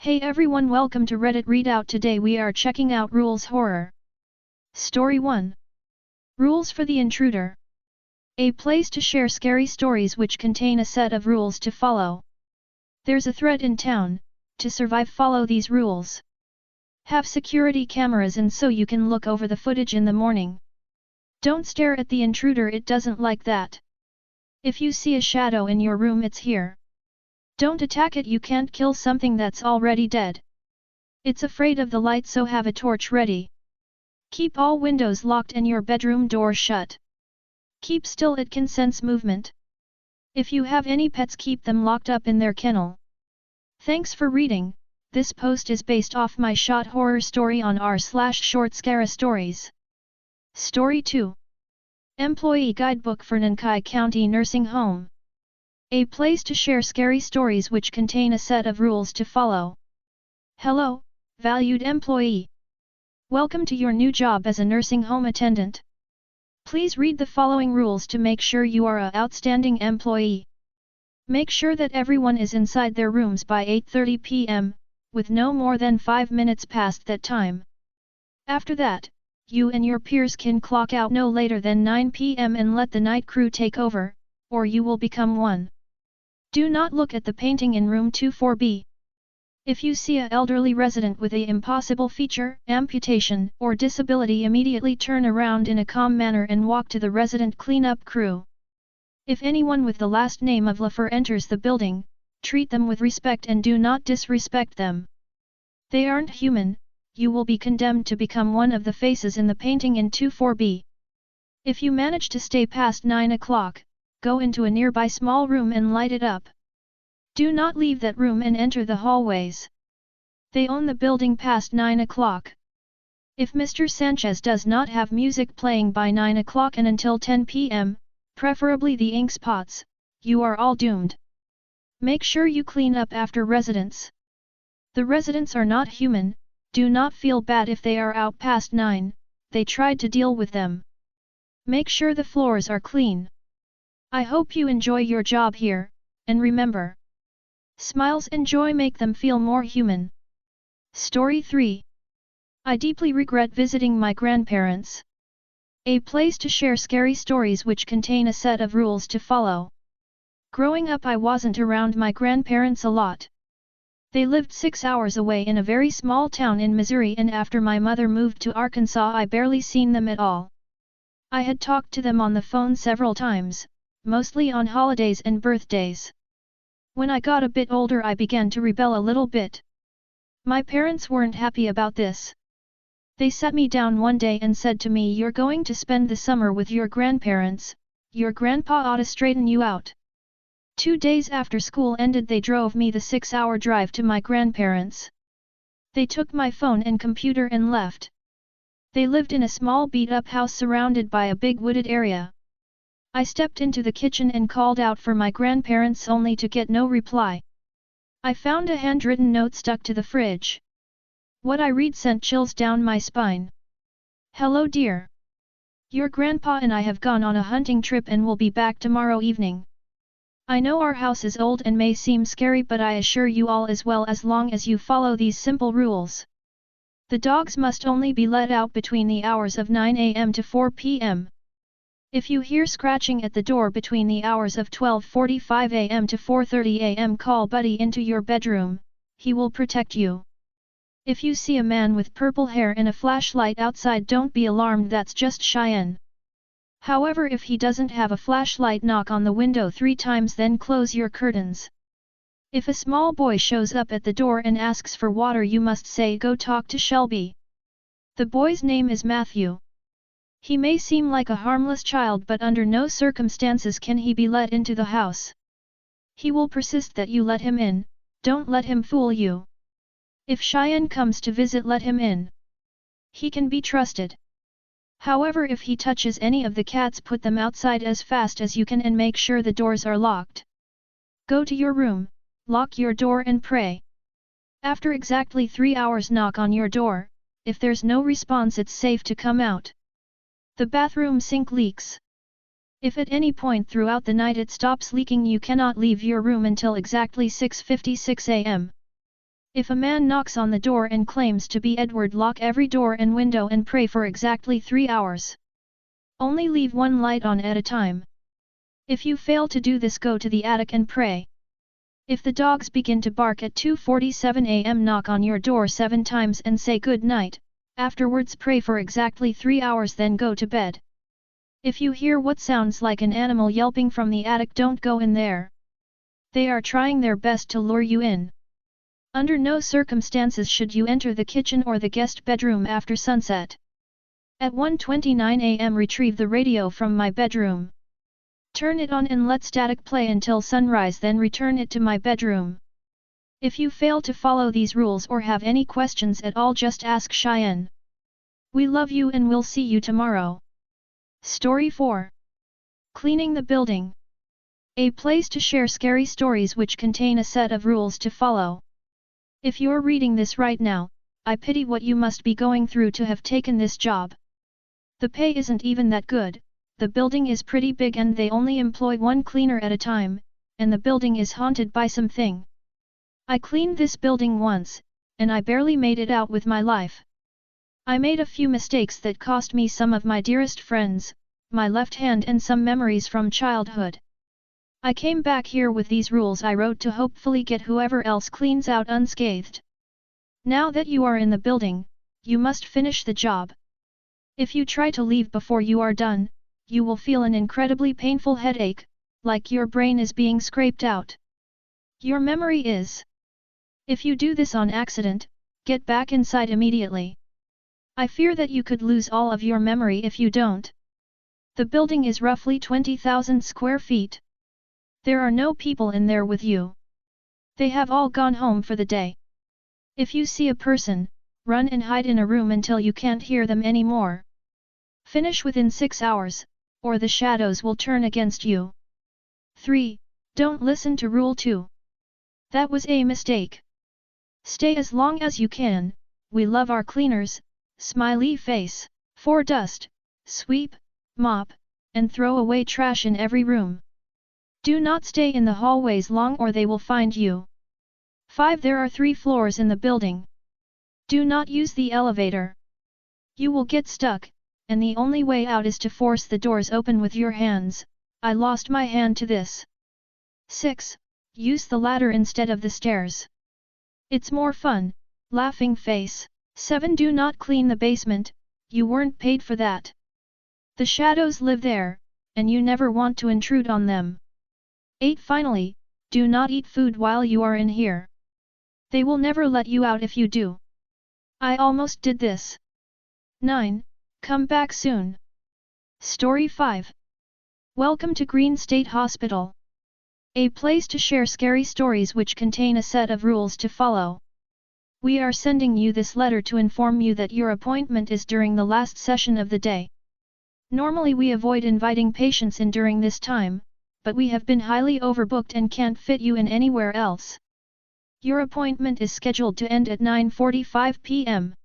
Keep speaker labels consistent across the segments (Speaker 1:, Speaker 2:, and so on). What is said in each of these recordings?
Speaker 1: Hey everyone, welcome to Reddit Readout. Today we are checking out Rules Horror. Story 1. Rules for the Intruder. A place to share scary stories which contain a set of rules to follow. There's a threat in town. To survive, follow these rules. Have security cameras in so you can look over the footage in the morning. Don't stare at the intruder, it doesn't like that. If you see a shadow in your room, it's here. Don't attack it, you can't kill something that's already dead. It's afraid of the light, so have a torch ready. Keep all windows locked and your bedroom door shut. Keep still, it can sense movement. If you have any pets, keep them locked up in their kennel. Thanks for reading. This post is based off my short horror story on r/short scare stories. Story 2. Employee Guidebook for Nankai County Nursing Home. A place to share scary stories which contain a set of rules to follow. Hello, valued employee. Welcome to your new job as a nursing home attendant. Please read the following rules to make sure you are an outstanding employee. Make sure that everyone is inside their rooms by 8:30 p.m., with no more than 5 minutes past that time. After that, you and your peers can clock out no later than 9 p.m. and let the night crew take over, or you will become one. Do not look at the painting in room 24B. If you see an elderly resident with a impossible feature, amputation, or disability, immediately turn around in a calm manner and walk to the resident cleanup crew. If anyone with the last name of Laffer enters the building, treat them with respect and do not disrespect them. They aren't human, you will be condemned to become one of the faces in the painting in 24B. If you manage to stay past 9 o'clock, go into a nearby small room and light it up. Do not leave that room and enter the hallways. They own the building past 9 o'clock. If Mr. Sanchez does not have music playing by 9 o'clock and until 10 p.m., preferably the ink spots, you are all doomed. Make sure you clean up after residents. The residents are not human, do not feel bad if they are out past 9, they tried to deal with them. Make sure the floors are clean. I hope you enjoy your job here, and remember, smiles and joy make them feel more human. Story 3. I deeply regret visiting my grandparents. A place to share scary stories which contain a set of rules to follow. Growing up, I wasn't around my grandparents a lot. They lived 6 hours away in a very small town in Missouri, and after my mother moved to Arkansas, I barely seen them at all. I had talked to them on the phone several times, mostly on holidays and birthdays. When I got a bit older, I began to rebel a little bit. My parents weren't happy about this. They sat me down one day and said to me, "You're going to spend the summer with your grandparents, your grandpa ought to straighten you out." 2 days after school ended, they drove me the 6-hour drive to my grandparents. They took my phone and computer and left. They lived in a small beat-up house surrounded by a big wooded area. I stepped into the kitchen and called out for my grandparents only to get no reply. I found a handwritten note stuck to the fridge. What I read sent chills down my spine. "Hello dear. Your grandpa and I have gone on a hunting trip and will be back tomorrow evening. I know our house is old and may seem scary, but I assure you all is well as long as you follow these simple rules. The dogs must only be let out between the hours of 9 a.m. to 4 p.m. If you hear scratching at the door between the hours of 12:45 a.m. to 4:30 a.m., call Buddy into your bedroom, he will protect you. If you see a man with purple hair and a flashlight outside, don't be alarmed, that's just Cheyenne. However, if he doesn't have a flashlight, knock on the window 3 times, then close your curtains. If a small boy shows up at the door and asks for water, you must say, 'Go talk to Shelby.' The boy's name is Matthew. He may seem like a harmless child, but under no circumstances can he be let into the house. He will persist that you let him in, don't let him fool you. If Cheyenne comes to visit, let him in. He can be trusted. However, if he touches any of the cats, put them outside as fast as you can and make sure the doors are locked. Go to your room, lock your door and pray. After exactly 3 hours, knock on your door. If there's no response, it's safe to come out. The bathroom sink leaks. If at any point throughout the night it stops leaking, you cannot leave your room until exactly 6:56 a.m. If a man knocks on the door and claims to be Edward, lock every door and window and pray for exactly 3 hours. Only leave one light on at a time. If you fail to do this, go to the attic and pray. If the dogs begin to bark at 2:47 am, knock on your door 7 times and say good night, afterwards pray for exactly 3 hours, then go to bed. If you hear what sounds like an animal yelping from the attic, don't go in there. They are trying their best to lure you in. Under no circumstances should you enter the kitchen or the guest bedroom after sunset. At 1:29 am, retrieve the radio from my bedroom. Turn it on and let static play until sunrise, then return it to my bedroom. If you fail to follow these rules or have any questions at all, just ask Cheyenne. We love you and we'll see you tomorrow. Story 4. Cleaning the building. A place to share scary stories which contain a set of rules to follow. If you're reading this right now, I pity what you must be going through to have taken this job. The pay isn't even that good, the building is pretty big and they only employ one cleaner at a time, and the building is haunted by something. I cleaned this building once, and I barely made it out with my life. I made a few mistakes that cost me some of my dearest friends, my left hand and some memories from childhood. I came back here with these rules I wrote to hopefully get whoever else cleans out unscathed. Now that you are in the building, you must finish the job. If you try to leave before you are done, you will feel an incredibly painful headache, like your brain is being scraped out. Your memory is. If you do this on accident, get back inside immediately. I fear that you could lose all of your memory if you don't. The building is roughly 20,000 square feet. There are no people in there with you. They have all gone home for the day. If you see a person, run and hide in a room until you can't hear them anymore. Finish within 6 hours, or the shadows will turn against you. 3. Don't listen to Rule 2. That was a mistake. Stay as long as you can, we love our cleaners, smiley face. 4. Dust, sweep, mop, and throw away trash in every room. Do not stay in the hallways long or they will find you. 5. There are 3 floors in the building. Do not use the elevator. You will get stuck, and the only way out is to force the doors open with your hands. I lost my hand to this. 6. Use the ladder instead of the stairs. It's more fun, laughing face. 7. Do not clean the basement, you weren't paid for that. The shadows live there, and you never want to intrude on them. 8. Finally, do not eat food while you are in here. They will never let you out if you do. I almost did this. 9. Come back soon. Story 5. Welcome to Green State Hospital. A place to share scary stories which contain a set of rules to follow. We are sending you this letter to inform you that your appointment is during the last session of the day. Normally we avoid inviting patients in during this time, but we have been highly overbooked and can't fit you in anywhere else. Your appointment is scheduled to end at 9:45 p.m.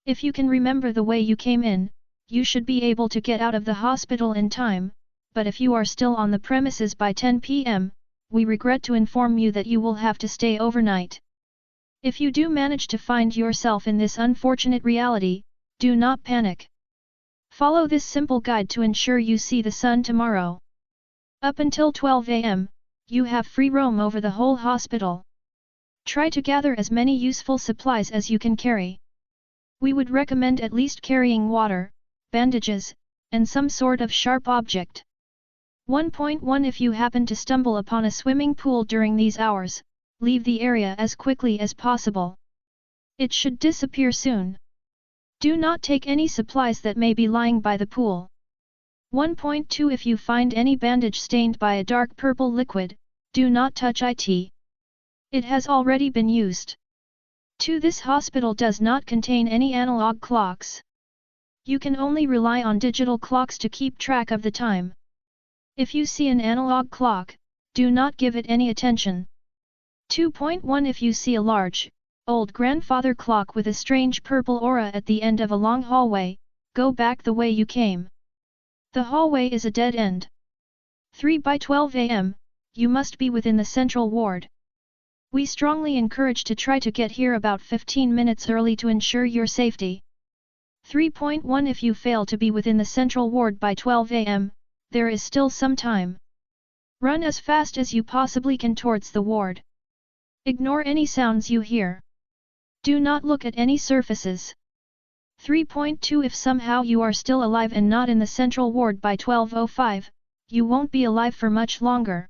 Speaker 1: If you can remember the way you came in, you should be able to get out of the hospital in time, but if you are still on the premises by 10 p.m., we regret to inform you that you will have to stay overnight. If you do manage to find yourself in this unfortunate reality, do not panic. Follow this simple guide to ensure you see the sun tomorrow. Up until 12 am, you have free roam over the whole hospital. Try to gather as many useful supplies as you can carry. We would recommend at least carrying water, bandages, and some sort of sharp object. 1.1 If you happen to stumble upon a swimming pool during these hours, leave the area as quickly as possible. It should disappear soon. Do not take any supplies that may be lying by the pool. 1.2 If you find any bandage stained by a dark purple liquid, do not touch it. It has already been used. 2. This hospital does not contain any analog clocks. You can only rely on digital clocks to keep track of the time. If you see an analog clock, do not give it any attention. 2.1 If you see a large, old grandfather clock with a strange purple aura at the end of a long hallway, go back the way you came. The hallway is a dead end. 3 By 12 am, you must be within the central ward. We strongly encourage to try to get here about 15 minutes early to ensure your safety. 3.1 If you fail to be within the central ward by 12 am, there is still some time. Run as fast as you possibly can towards the ward. Ignore any sounds you hear. Do not look at any surfaces. 3.2 If somehow you are still alive and not in the central ward by 12:05, you won't be alive for much longer.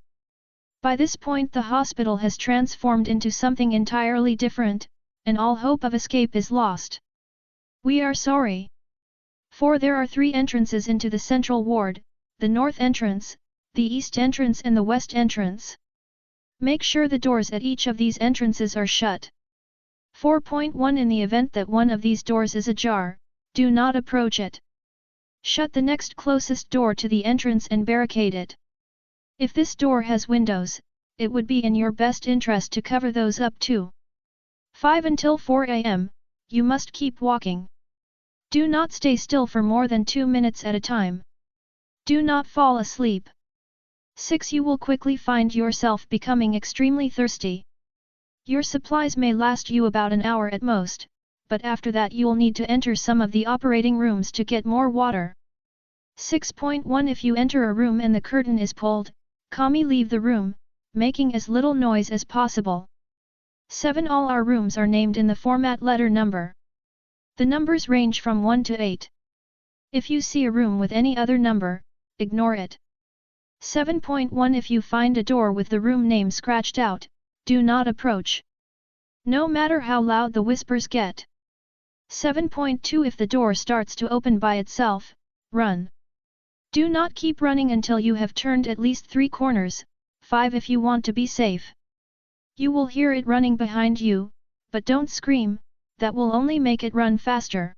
Speaker 1: By this point the hospital has transformed into something entirely different, and all hope of escape is lost. We are sorry. For there are 3 entrances into the central ward, the north entrance, the east entrance and the west entrance. Make sure the doors at each of these entrances are shut. 4.1 In the event that one of these doors is ajar, do not approach it. Shut the next closest door to the entrance and barricade it. If this door has windows, it would be in your best interest to cover those up too. 5 Until 4 am, you must keep walking. Do not stay still for more than 2 minutes at a time. Do not fall asleep. 6 You will quickly find yourself becoming extremely thirsty. Your supplies may last you about an hour at most, but after that you'll need to enter some of the operating rooms to get more water. 6.1 If you enter a room and the curtain is pulled, calmly leave the room, making as little noise as possible. 7 All our rooms are named in the format letter number. The numbers range from 1 to 8. If you see a room with any other number, ignore it. 7.1 If you find a door with the room name scratched out, do not approach. No matter how loud the whispers get. 7.2 If the door starts to open by itself, run. Do not keep running until you have turned at least 3 corners. 5 If you want to be safe. You will hear it running behind you, but don't scream, that will only make it run faster.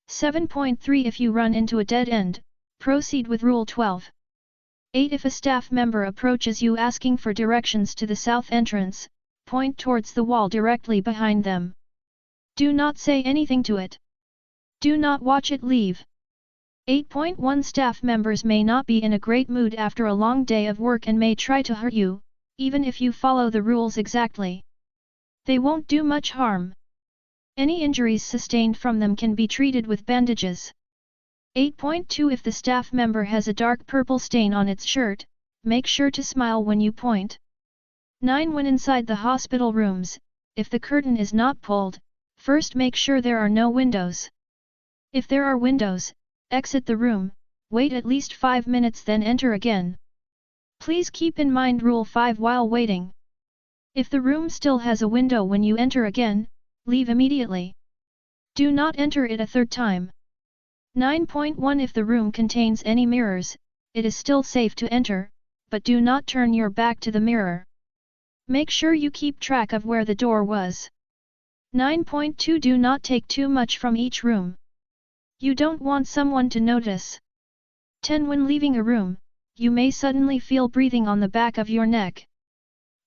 Speaker 1: 7.3 If you run into a dead end, proceed with Rule 12. 8 If a staff member approaches you asking for directions to the south entrance, point towards the wall directly behind them. Do not say anything to it. Do not watch it leave. 8.1 Staff members may not be in a great mood after a long day of work and may try to hurt you, even if you follow the rules exactly. They won't do much harm. Any injuries sustained from them can be treated with bandages. 8.2 If the staff member has a dark purple stain on its shirt, make sure to smile when you point. 9 When inside the hospital rooms, if the curtain is not pulled, first make sure there are no windows. If there are windows, exit the room, wait at least 5 minutes then enter again. Please keep in mind Rule 5 while waiting. If the room still has a window when you enter again, leave immediately. Do not enter it a third time. 9.1 If the room contains any mirrors, it is still safe to enter, but do not turn your back to the mirror. Make sure you keep track of where the door was. 9.2 Do not take too much from each room. You don't want someone to notice. 10 When leaving a room, you may suddenly feel breathing on the back of your neck.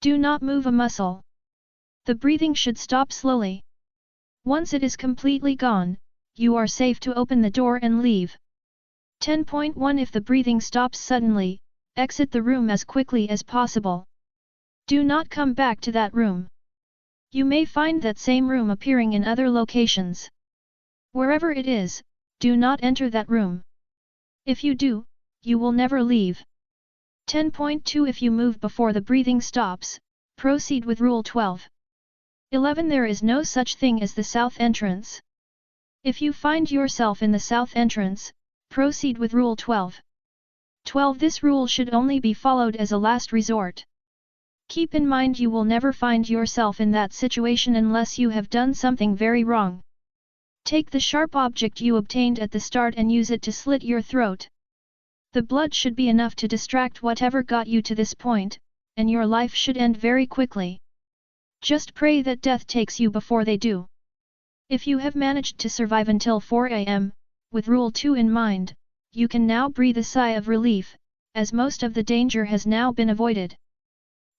Speaker 1: Do not move a muscle. The breathing should stop slowly. Once it is completely gone, you are safe to open the door and leave. 10.1 If the breathing stops suddenly, exit the room as quickly as possible. Do not come back to that room. You may find that same room appearing in other locations. Wherever it is, do not enter that room. If you do, you will never leave. 10.2 If you move before the breathing stops, proceed with Rule 12. 11 There is no such thing as the south entrance. If you find yourself in the south entrance, proceed with Rule 12. 12 This rule should only be followed as a last resort. Keep in mind you will never find yourself in that situation unless you have done something very wrong. Take the sharp object you obtained at the start and use it to slit your throat. The blood should be enough to distract whatever got you to this point, and your life should end very quickly. Just pray that death takes you before they do. If you have managed to survive until 4 am, with Rule 2 in mind, you can now breathe a sigh of relief, as most of the danger has now been avoided.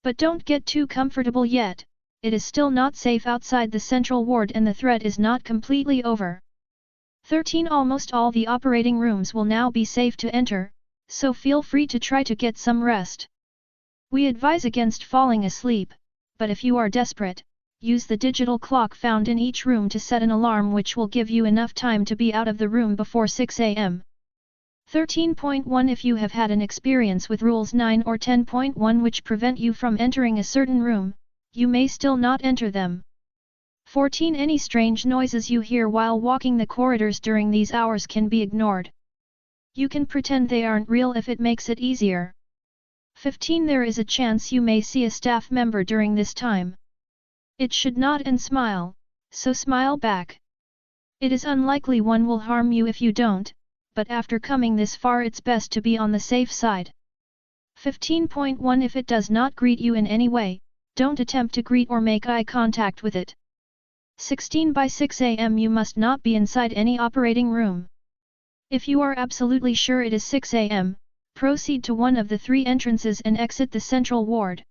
Speaker 1: But don't get too comfortable yet. It is still not safe outside the central ward and the threat is not completely over. 13 Almost all the operating rooms will now be safe to enter, so feel free to try to get some rest. We advise against falling asleep, but if you are desperate, use the digital clock found in each room to set an alarm which will give you enough time to be out of the room before 6 am. 13.1 If you have had an experience with rules 9 or 10.1 which prevent you from entering a certain room, you may still not enter them. 14 Any strange noises you hear while walking the corridors during these hours can be ignored. You can pretend they aren't real if it makes it easier. 15 There is a chance you may see a staff member during this time. It should nod and smile, so smile back. It is unlikely one will harm you if you don't, but after coming this far it's best to be on the safe side. 15.1 If it does not greet you in any way, don't attempt to greet or make eye contact with it. 16 By 6 am you must not be inside any operating room. If you are absolutely sure it is 6 am, proceed to one of the 3 entrances and exit the central ward.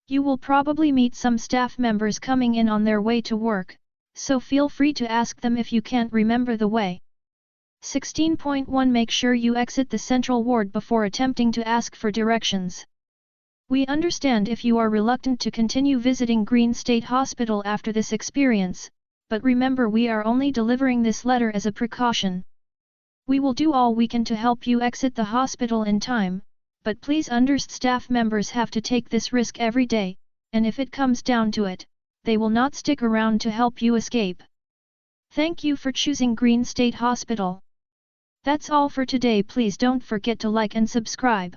Speaker 1: You will probably meet some staff members coming in on their way to work, so feel free to ask them if you can't remember the way. 16.1 Make sure you exit the central ward before attempting to ask for directions. We understand if you are reluctant to continue visiting Green State Hospital after this experience, but remember we are only delivering this letter as a precaution. We will do all we can to help you exit the hospital in time, but please understand staff members have to take this risk every day, and if it comes down to it, they will not stick around to help you escape. Thank you for choosing Green State Hospital. That's all for today. Please don't forget to like and subscribe.